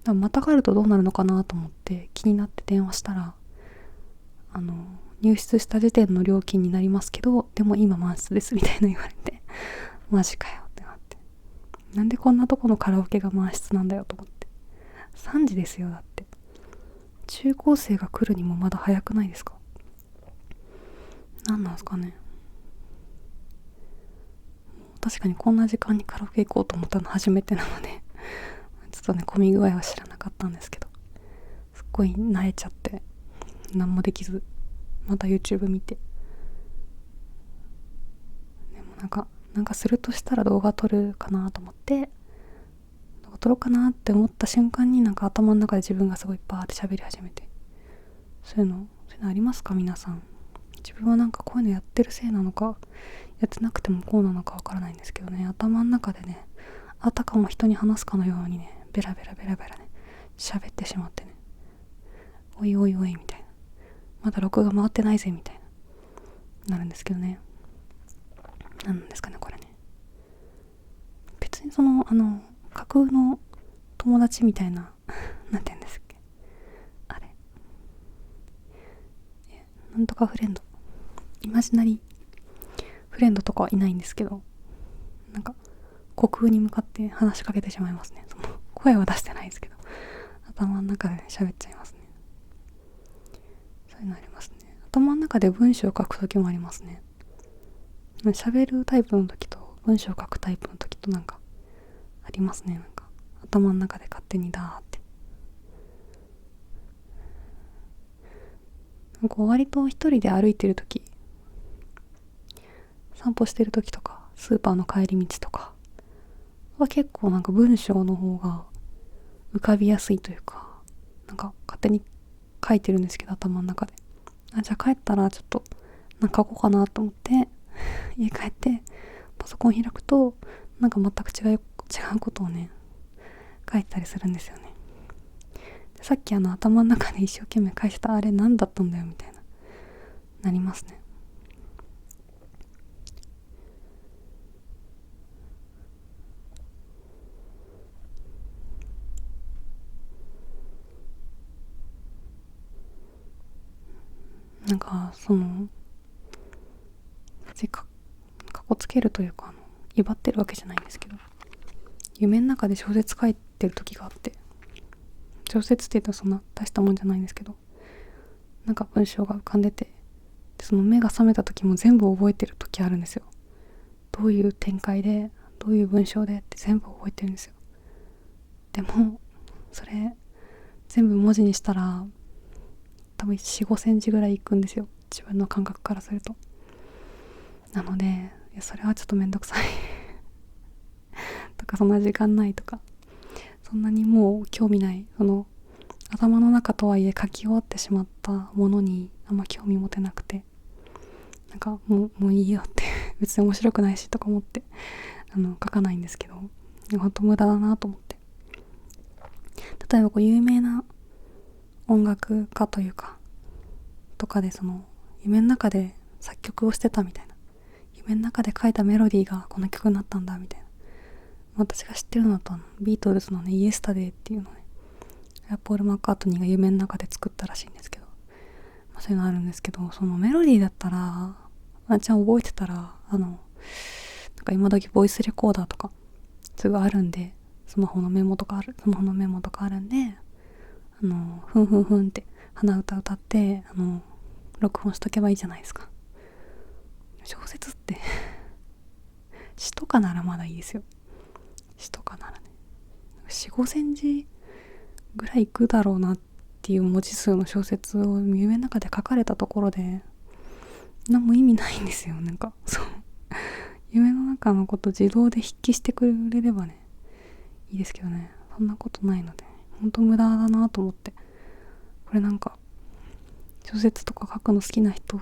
らまたがるとどうなるのかなと思って気になって電話したら、入室した時点の料金になりますけど、でも今満室ですみたいな言われてマジかよってなって、なんでこんなとこのカラオケが満室なんだよと思って。3時ですよ、だって中高生が来るにもまだ早くないですか？なんなんですかね。確かにこんな時間にカラオケ行こうと思ったの初めてなのでちょっとね混み具合は知らなかったんですけど、すっごい慣れちゃって何もできず、また YouTube 見て、でもなんかするとしたら動画撮るかなと思って、動画撮ろうかなって思った瞬間になんか頭の中で自分がすごいバーって喋り始めて、そういうのありますか皆さん？自分はなんかこういうのやってるせいなのか、やってなくてもこうなのかわからないんですけどね、頭の中でね、あたかも人に話すかのようにね、ベラベラね喋ってしまってね、おいおいおいみたいな、まだ録画回ってないぜみたいなるんですけどね。なんですかねこれね。別に架空の友達みたいななんて言うんですっけ、あれなんとかフレンド、イマジナリーフレンドとかはいないんですけど、なんか虚空に向かって話しかけてしまいますね。その声は出してないですけど頭の中で喋っちゃいますね。そういうのありますね。頭の中で文章を書く時もありますね。喋るタイプの時と文章を書くタイプの時となんかありますね。なんか頭の中で勝手にダーって、なんか割と一人で歩いてる時、散歩してる時とかスーパーの帰り道とかは結構なんか文章の方が浮かびやすいというか、なんか勝手に書いてるんですけど頭の中で、じゃあ帰ったらちょっとなんか書こうかなと思って家帰ってパソコン開くとなんか全く違うことをね書いてたりするんですよね。でさっき頭の中で一生懸命書いてたあれ何だったんだよみたいななりますね。なんかかこつけるというか威張ってるわけじゃないんですけど、夢の中で小説書いてる時があって、小説って言うとそんな大したもんじゃないんですけど、なんか文章が浮かんでて、でその目が覚めた時も全部覚えてる時あるんですよ。どういう展開でどういう文章でって全部覚えてるんですよ。でもそれ全部文字にしたら多分4、5センチぐらいいくんですよ、自分の感覚からすると。なのでそれはちょっとめんどくさいとか、そんな時間ないとか、そんなにもう興味ない、頭の中とはいえ書き終わってしまったものにあんま興味持てなくて、なんかもういいよって別に面白くないしとか思って書かないんですけど、本当無駄だなと思って。例えば有名な音楽家というかとかで夢の中で作曲をしてたみたいな、夢の中で書いたメロディーがこの曲になったんだみたいな、私が知ってるのだとビートルズのね、イエスタデーっていうのね、ポール・マッカートニーが夢の中で作ったらしいんですけど、そういうのあるんですけど、そのメロディーだったらちゃん覚えてたらなんか今時ボイスレコーダーとかすぐあるんで、スマホのメモとかあるんで、ふんふんふんって鼻歌歌って録音しとけばいいじゃないですか。小説って詩とかならまだいいですよ。詩とかならね、4、5センチぐらいいくだろうなっていう文字数の小説を夢の中で書かれたところで何も意味ないんですよ。なんか夢の中のこと自動で筆記してくれればねいいですけどね、そんなことないので本当無駄だなと思って、これなんか小説とか書くの好きな人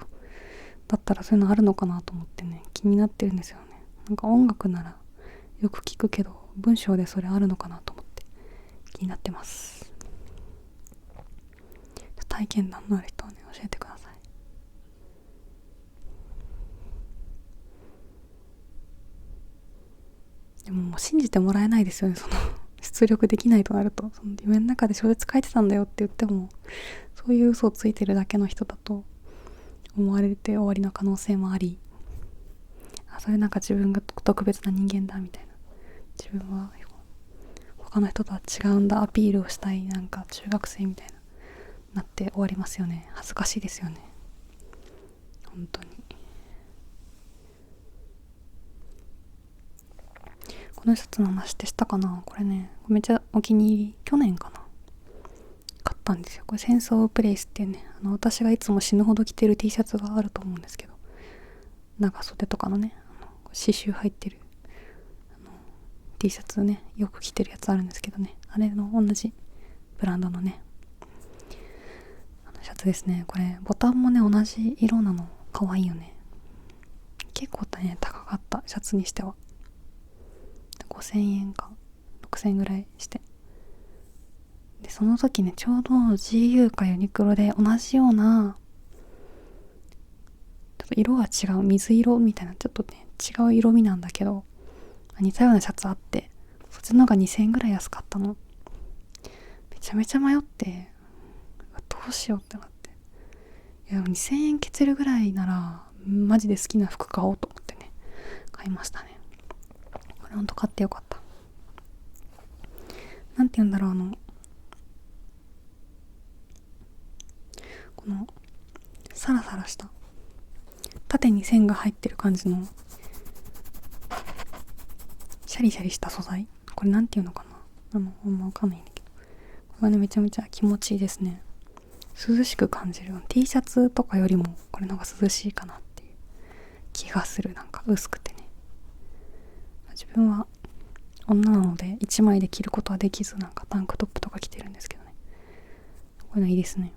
だったらそういうのあるのかなと思ってね、気になってるんですよね。なんか音楽ならよく聞くけど文章でそれあるのかなと思って気になってます。体験談のある人はね教えてください。でももう信じてもらえないですよね、出力できないとなると。夢の中で小説書いてたんだよって言っても、そういう嘘をついてるだけの人だと思われて終わりの可能性もあり、それなんか自分が特別な人間だみたいな、自分は他の人とは違うんだアピールをしたい、なんか中学生みたいなって終わりますよね。恥ずかしいですよね、本当に。このシャツの話ってしたかな。これねめっちゃお気に入り、去年かな買ったんですよ。これセンスオブプレイスっていうね、私がいつも死ぬほど着てる T シャツがあると思うんですけど、長袖とかのね刺繍入ってるT シャツね、よく着てるやつあるんですけどね、あれの同じブランドのねシャツですね。これボタンもね同じ色なの、可愛いよね。結構ね高かった、シャツにしては5000円か6000円ぐらいして、でその時ねちょうど GU かユニクロで同じようなちょっと色が違う水色みたいな、ちょっとね違う色味なんだけど似たようなシャツあって、そっちの方が2000円ぐらい安かったの。めちゃめちゃ迷って、どうしようってなって、いや2000円ケチるぐらいならマジで好きな服買おうと思ってね買いましたね。これほんと買ってよかった。なんて言うんだろう、このサラサラした縦に線が入ってる感じのシャリシャリした素材、これなんていうのかな、ほんまわかんないんだけど、これはねめちゃめちゃ気持ちいいですね。涼しく感じる。 T シャツとかよりもこれの方が涼しいかなっていう気がする。なんか薄くてね、自分は女なので1枚で着ることはできず、なんかタンクトップとか着てるんですけどね、こういうのいいですね。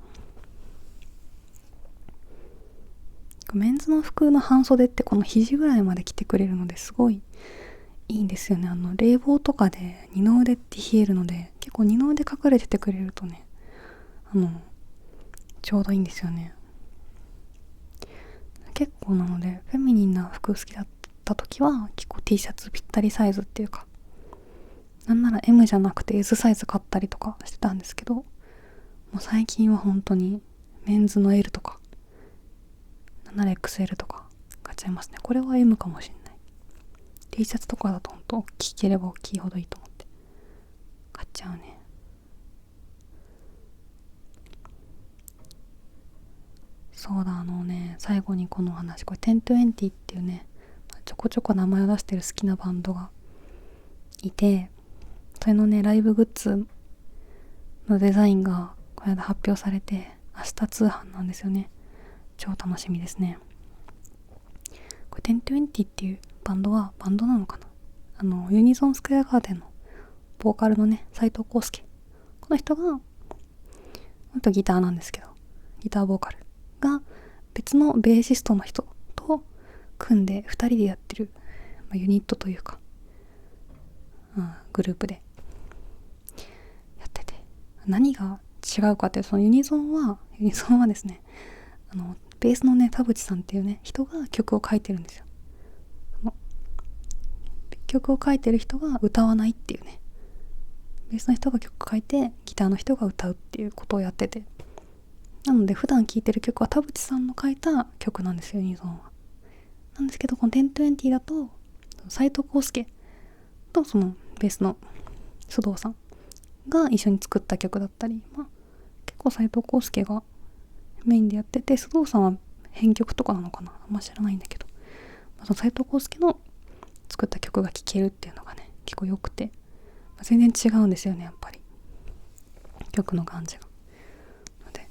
メンズの服の半袖ってこの肘ぐらいまで着てくれるのですごいいいんですよね。冷房とかで二の腕って冷えるので、結構二の腕隠れててくれるとねちょうどいいんですよね。結構なので、フェミニンな服好きだった時は結構 T シャツぴったりサイズっていうか、なんなら M じゃなくて S サイズ買ったりとかしてたんですけど、もう最近は本当にメンズの L とか 7XL とか買っちゃいますね。これは M かもしれない。 T シャツとかだと本当大きければ大きいほどいいと思って買っちゃうね。そうだ、最後にこの話、これ1020っていうね、ちょこちょこ名前を出してる好きなバンドがいて、それのねライブグッズのデザインがこの間発表されて、明日通販なんですよね。超楽しみですね。これ1020っていうバンドはバンドなのかな、ユニゾンスクエアガーデンのボーカルのね斉藤康介、この人があとギターなんですけど、ギターボーカルが別のベーシストの人と組んで2人でやってる、ユニットというか、グループでやってて、何が違うかっていう、そのユニゾンはですね、ベースのね田淵さんっていうね人が曲を書いてるんですよ。曲を書いてる人が歌わないっていうね、ベースの人が曲書いてギターの人が歌うっていうことをやってて、なので普段聴いてる曲は田淵さんの書いた曲なんですよ、ユニゾンは。なんですけどこの1020だと斉藤康介とそのベースの須藤さんが一緒に作った曲だったり、結構斉藤康介がメインでやってて、須藤さんは編曲とかなのかな、あんま知らないんだけど、その斉藤康介の作った曲が聴けるっていうのがね結構良くて、全然違うんですよね、やっぱり曲の感じが。ので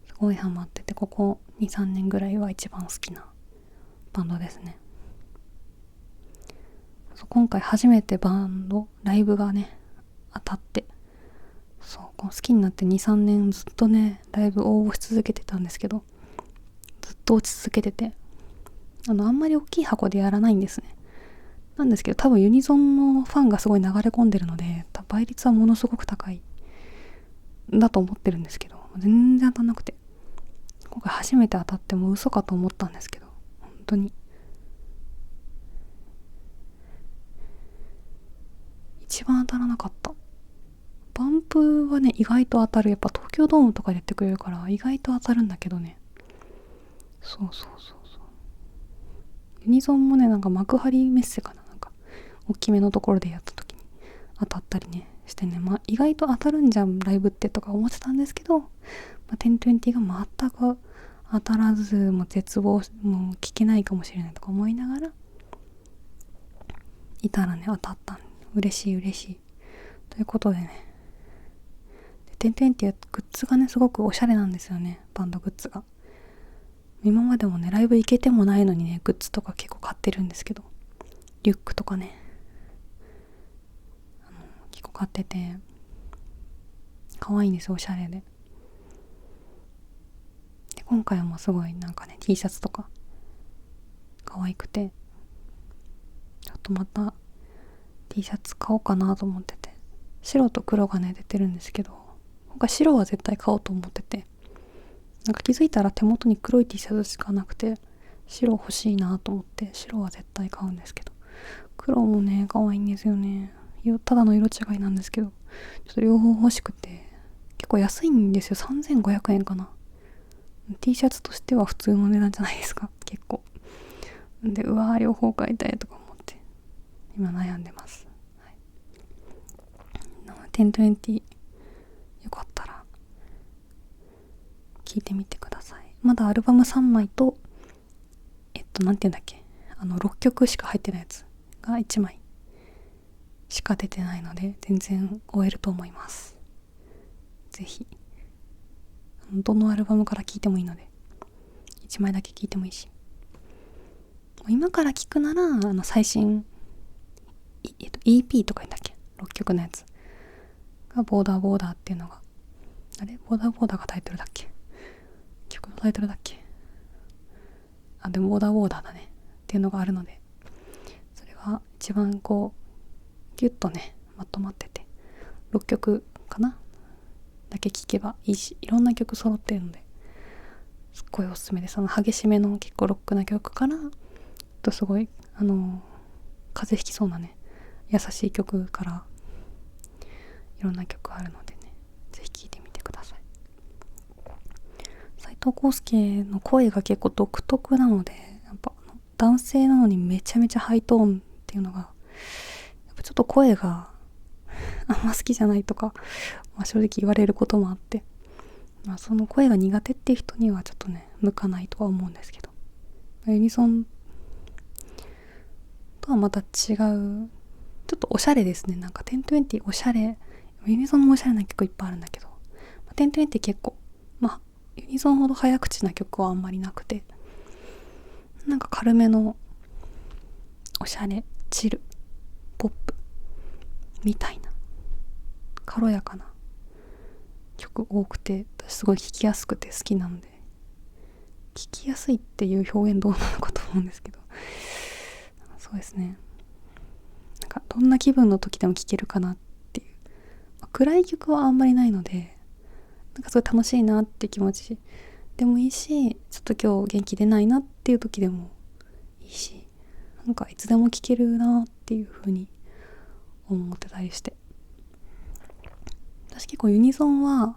すごいハマってて、ここ 2,3 年ぐらいは一番好きなバンドですね。今回初めてライブがね当たって、好きになって 2,3 年ずっとねライブ応募し続けてたんですけど、ずっと落ち続けてて、あんまり大きい箱でやらないんですね。なんですけど多分ユニゾンのファンがすごい流れ込んでるので、倍率はものすごく高いだと思ってるんですけど、全然当たんなくて、今回初めて当たっても嘘かと思ったんですけど、本当に一番当たらなかった。バンプはね意外と当たる、やっぱ東京ドームとかでやってくれるから意外と当たるんだけどね。そうユニゾンもねなんか幕張メッセかな、なんか大きめのところでやった時に当たったりねしてね、意外と当たるんじゃんライブってとか思ってたんですけど、1020が全く当たらず、もう絶望、もう聞けないかもしれないとか思いながらいたらね当たったん。嬉しいということでね、1020グッズがねすごくおしゃれなんですよね、バンドグッズが。今までもねライブ行けてもないのにねグッズとか結構買ってるんですけど、リュックとかね結構買ってて可愛いんですよ、おしゃれで。今回もすごいなんかね T シャツとか可愛くて、ちょっとまた T シャツ買おうかなと思ってて、白と黒がね出てるんですけど、今回白は絶対買おうと思ってて、なんか気づいたら手元に黒い T シャツしかなくて、白欲しいなと思って白は絶対買うんですけど、黒もね可愛いんですよね。ただの色違いなんですけど、ちょっと両方欲しくて、結構安いんですよ、3500円かな。 T シャツとしては普通の値段じゃないですか、結構で、両方買いたいとか思って今悩んでます、はい、1020よかったら聞いてみてください。まだアルバム3枚となんていうんだっけ、6曲しか入ってないやつが1枚しか出てないので、全然終えると思います。ぜひどのアルバムから聴いてもいいので、1枚だけ聴いてもいいし、今から聴くなら最新、EP とか言うんだっけ、6曲のやつがボーダーっていうのが、ボーダーがタイトルだっけ、曲のタイトルだっけ、でもボーダーだねっていうのがあるので、それが一番ギュッとねまとまってて6曲かなだけ聴けばいいし、いろんな曲揃ってるのですっごいおすすめです。激しめの結構ロックな曲からすごい風邪ひきそうなね優しい曲からいろんな曲あるのでね、ぜひ聴いてみてください。斉藤康介の声が結構独特なので、やっぱ男性なのにめちゃめちゃハイトーンっていうのがやっぱちょっと声があんま好きじゃないとか、正直言われることもあって、その声が苦手っていう人にはちょっとね向かないとは思うんですけど、ユニソンとはまた違うちょっとおしゃれですね。なんか1020おしゃれ、ユニソンもおしゃれな曲いっぱいあるんだけど、1020結構ユニソンほど早口な曲はあんまりなくて、なんか軽めのおしゃれチルポップみたいな軽やかな曲多くて、私すごい聴きやすくて好きなので、聴きやすいっていう表現どうなのかと思うんですけど、そうですね、なんかどんな気分の時でも聴けるかなっていう、暗い曲はあんまりないので、なんかすごい楽しいなって気持ちでもいいし、ちょっと今日元気出ないなっていう時でもいいし、なんかいつでも聴けるなっていう風に思ってたりして、私結構ユニゾンは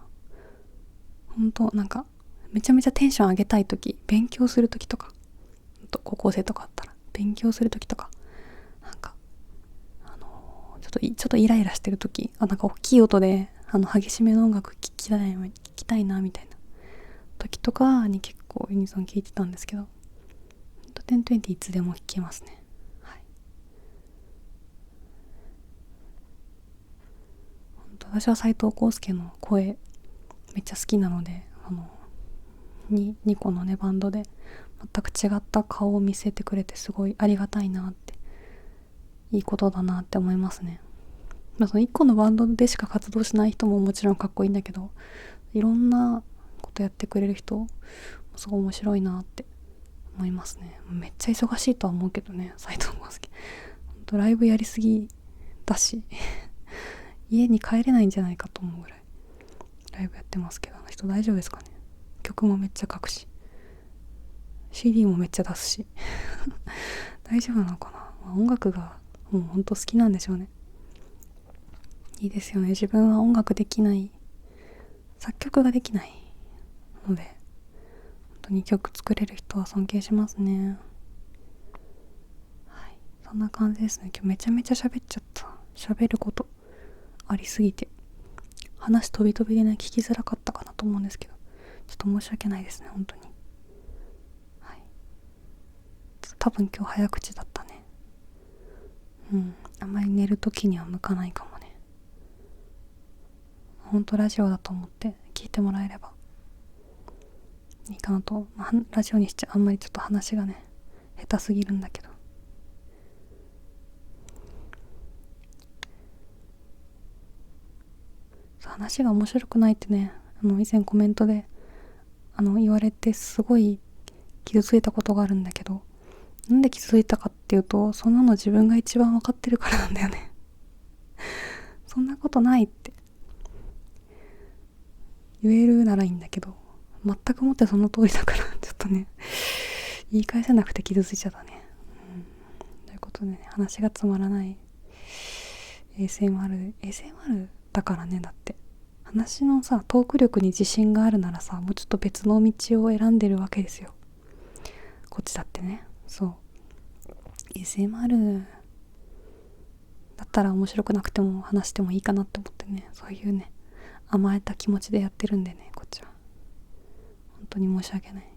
本当なんかめちゃめちゃテンション上げたい時、勉強する時とか、高校生とかあったら勉強する時とか、なんかちょっとイライラしてる時、なんか大きい音で激しめの音楽聴きたいなみたいな時とかに結構ユニゾン聴いてたんですけど、1020いつでも聴けますね。はい、本当私は斉藤康介の声めっちゃ好きなので、2個のねバンドで全く違った顔を見せてくれてすごいありがたいなって、いいことだなって思いますね。その1個のバンドでしか活動しない人ももちろんかっこいいんだけど、いろんなことやってくれる人すごい面白いなって思いますね。めっちゃ忙しいとは思うけどね、斉藤康介ほんとライブやりすぎだし家に帰れないんじゃないかと思うぐらいライブやってますけど、人大丈夫ですかね。曲もめっちゃ書くし CD もめっちゃ出すし大丈夫なのかな。音楽がもうほんと好きなんでしょうね。いいですよね。自分は音楽できない、作曲ができないので、本当に曲作れる人は尊敬しますね。はい、そんな感じですね。今日めちゃめちゃ喋っちゃった。喋ることありすぎて話飛び飛びでね聞きづらかったかなと思うんですけど、ちょっと申し訳ないですね本当に。はい、多分今日早口だったね。あんまり寝る時には向かないかもね。ほんとラジオだと思って聞いてもらえればいいかなと、ラジオにしちゃあんまりちょっと話がね下手すぎるんだけど、話が面白くないってね以前コメントで言われてすごい傷ついたことがあるんだけど、なんで傷ついたかっていうと、そんなの自分が一番分かってるからなんだよねそんなことないって言えるならいいんだけど、全くもってその通りだからちょっとね言い返せなくて傷ついちゃったね。ということでね、話がつまらない ASMR だからね。だって話のさトーク力に自信があるならさ、もうちょっと別の道を選んでるわけですよこっちだってね。そう ASMR だったら面白くなくても話してもいいかなって思ってね、そういうね甘えた気持ちでやってるんでね、こっちは本当に申し訳ない。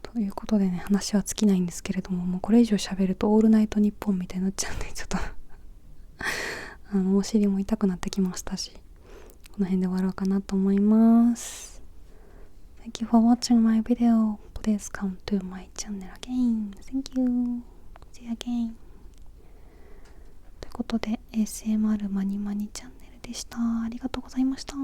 ということでね、話は尽きないんですけれども、もうこれ以上喋るとオールナイトニッポンみたいになっちゃうんで、ちょっとお尻も痛くなってきましたし、この辺で終わろうかなと思います。 Thank you for watching my video. Please come to my channel again. Thank you. See you again. ということで ASMR マニマニチャンネルでした。ありがとうございました。